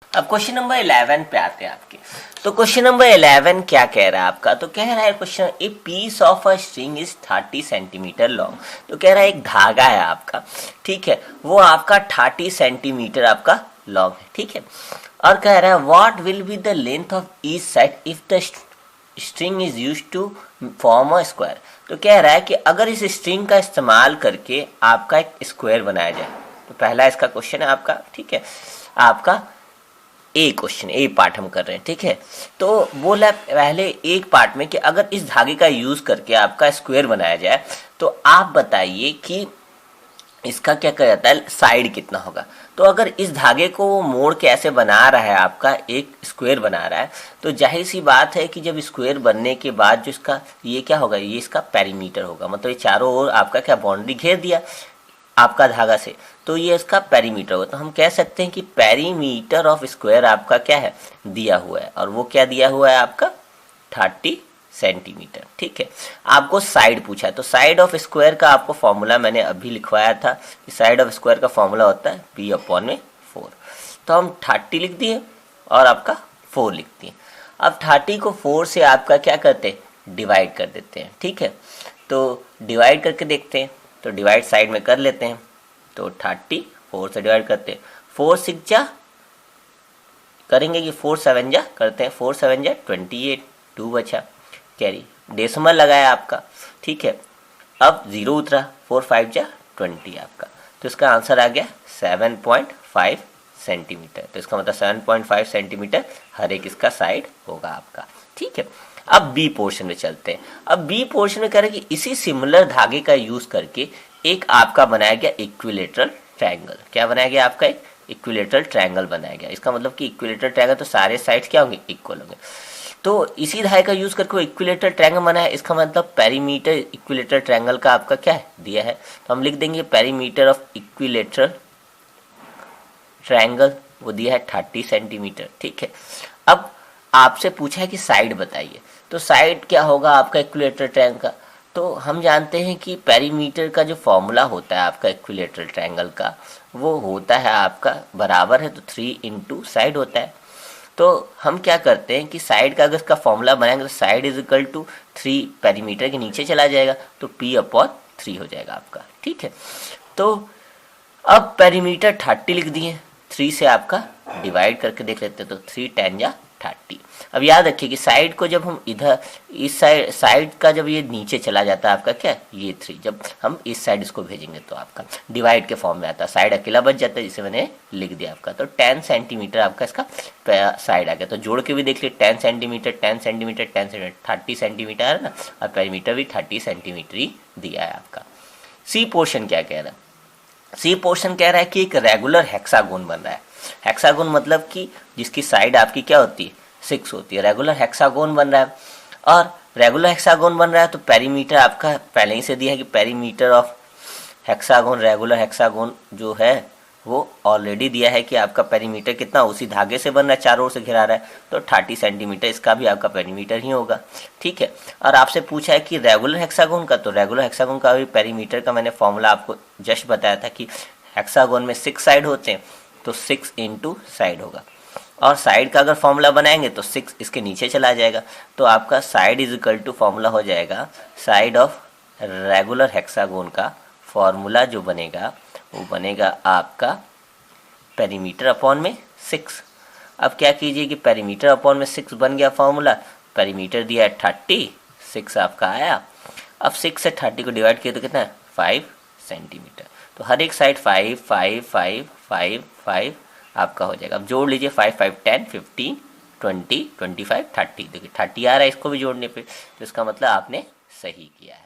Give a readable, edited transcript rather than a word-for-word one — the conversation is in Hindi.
अब क्वेश्चन नंबर 11 पे आते हैं आपके। तो क्वेश्चन नंबर 11 क्या कह रहा है आपका, तो कह रहा है question a piece of a string is 30 centimetre long. तो कह रहा है एक धागा है आपका, ठीक है, वो आपका 30 सेंटीमीटर आपका लॉन्ग है, ठीक है। और कह रहा है what will be the length of each side if the string is use to form a square. तो कह रहा है कि अगर इस स्ट्रिंग का इस्तेमाल करके आपका एक स्क्वायर बनाया जाए, तो पहला इसका क्वेश्चन है आपका, ठीक है, आपका ए क्वेश्चन ए पार्ट हम कर रहे हैं, ठीक है। तो बोला पहले एक पार्ट में कि अगर इस धागे का यूज करके आपका स्क्वायर बनाया जाए तो आप बताइए कि इसका क्या कहा जाता है, साइड कितना होगा। तो अगर इस धागे को वो मोड़ के ऐसे बना रहा है, आपका एक स्क्वायर बना रहा है, तो जाहिर सी बात है कि जब स्क्वायर बनने के बाद जो इसका ये क्या होगा, ये इसका पेरीमीटर होगा। मतलब ये चारों ओर आपका क्या बाउंड्री घेर दिया आपका धागा से, तो ये इसका पेरीमीटर होगा। तो हम कह सकते हैं कि पेरीमीटर ऑफ स्क्वायर आपका क्या है, दिया हुआ है, और वो क्या दिया हुआ है आपका 30 सेंटीमीटर, ठीक है। आपको साइड पूछा है, तो साइड ऑफ स्क्वायर का आपको फॉर्मूला मैंने अभी लिखवाया था कि साइड ऑफ स्क्वायर का फॉर्मूला होता है p/4। तो हम 30 लिख दिए और आपका 4 लिख दिए। अब 30 को 4 से आपका क्या करते हैं, डिवाइड कर देते हैं, ठीक है। तो डिवाइड करके देखते हैं, तो डिवाइड साइड में कर लेते हैं। तो 30 4 से डिवाइड करते हैं, 4 6 जा करेंगे कि 4 7 जा करते हैं, 4 7 जा 28, 2 बचा कैरी, डेसिमल लगाया आपका, ठीक है। अब 0 उतरा, 4 5 जा 20 आपका। तो इसका आंसर आ गया 7.5 सेंटीमीटर। तो इसका मतलब 7.5 सेंटीमीटर हर एक इसका साइड होगा आपका, ठीक है। अब बी पोर्शन में चलते हैं। अब बी पोर्शन में कह रहे हैं कि इसी सिमिलर धागे का यूज करके एक आपका बनाया गया इक्विलेटरल ट्रायंगल। क्या बनाया गया, आपका एक इक्विलेटरल ट्रायंगल बनाया गया। इसका मतलब कि इक्विलेटरल ट्रायंगल तो सारे साइड्स क्या होंगे, इक्वल होंगे। तो इसी धागे का यूज करके वो इक्विलेटरल ट्रायंगल बनाया। इसका मतलब पेरीमीटर इक्विलेटरल ट्रायंगल का आपका क्या है, दिया है। तो हम लिख देंगे पेरीमीटर ऑफ इक्विलेटरल ट्रायंगल, वो दिया है 30 सेंटीमीटर, ठीक है। अब आपसे पूछा है कि साइड बताइए, तो साइड क्या होगा आपका इक्विलेटरल ट्रायंगल का। तो हम जानते हैं कि पेरीमीटर का जो फॉर्मूला होता है आपका इक्विलेटरल ट्रायंगल का, वो होता है आपका बराबर है तो 3 इंटू साइड होता है। तो हम क्या करते हैं कि साइड का अगर इसका फॉर्मूला बनाएंगे तो side is equal to 3 perimeter के नीचे चला जाएगा, तो p/3 हो जाएगा आपका, ठीक है। तो अब पेरीमीटर 30 लिख दिए, 3 से आपका डिवाइड करके देख लेते हैं, तो 3 10 जा 30। अब याद रखिए कि साइड को जब हम इधर इस साइड का जब ये नीचे चला जाता है आपका क्या, ये 3, जब हम इस साइड इसको भेजेंगे तो आपका डिवाइड के फॉर्म में आता है, साइड अकेला बच जाता है, जिसे मैंने लिख दिया आपका। तो 10 सेंटीमीटर आपका इसका साइड आ गया। तो जोड़ के भी देख लीजिए 10 सेंटीमीटर 10 सेंटीमीटर 10 सेंटीमीटर 30 सेंटीमीटर है ना, और पेरीमीटर भी 30 सेंटीमीटर ही दिया है आपका। सी पोर्शन क्या कह रहा है, सी पोर्शन कह रहा है कि एक रेगुलर हेक्सागोन बन रहा है। हेक्सागोन मतलब कि जिसकी साइड आपकी क्या होती है, 6 होती है। रेगुलर हेक्सागोन बन रहा है, और रेगुलर हेक्सागोन बन रहा है तो पेरीमीटर आपका पहले ही से दिया है कि perimeter of hexagon, regular hexagon जो है वो ऑलरेडी दिया है कि आपका पेरीमीटर कितना उसी धागे से बन रहा है, चारों ओर से घिरा रहा है, तो 30 सेंटीमीटर इसका भी आपका पेरीमीटर ही होगा, ठीक है। और आपसे पूछा है कि रेगुलर हेक्सागोन का, तो रेगुलर हेक्सागोन का भी पेरीमीटर का मैंने फॉर्मूला आपको जस्ट बताया था कि हेक्सागोन में 6 साइड होते हैं, तो 6 इंटू साइड होगा। और साइड का अगर फॉर्मूला बनाएंगे तो 6 इसके नीचे चला जाएगा, तो आपका side is equal to formula हो जाएगा, साइड ऑफ रेगुलर हेक्सागोन का फॉर्मूला जो बनेगा वो बनेगा आपका पेरीमीटर अपॉन में 6। अब क्या कीजिए कि पेरीमीटर अपॉन में 6 बन गया फॉर्मूला, पेरीमीटर दिया है 30, 6 आपका आया। अब 6 से 30 को डिवाइड किया तो कितना है, 5 सेंटीमीटर। तो हर एक साइड 5 5 5 5 5 आपका हो जाएगा। अब जोड़ लीजिए 5 5 10 15 20 25 30, देखिए 30 आ रहा है इसको भी जोड़ने पे, तो इसका मतलब आपने सही किया है।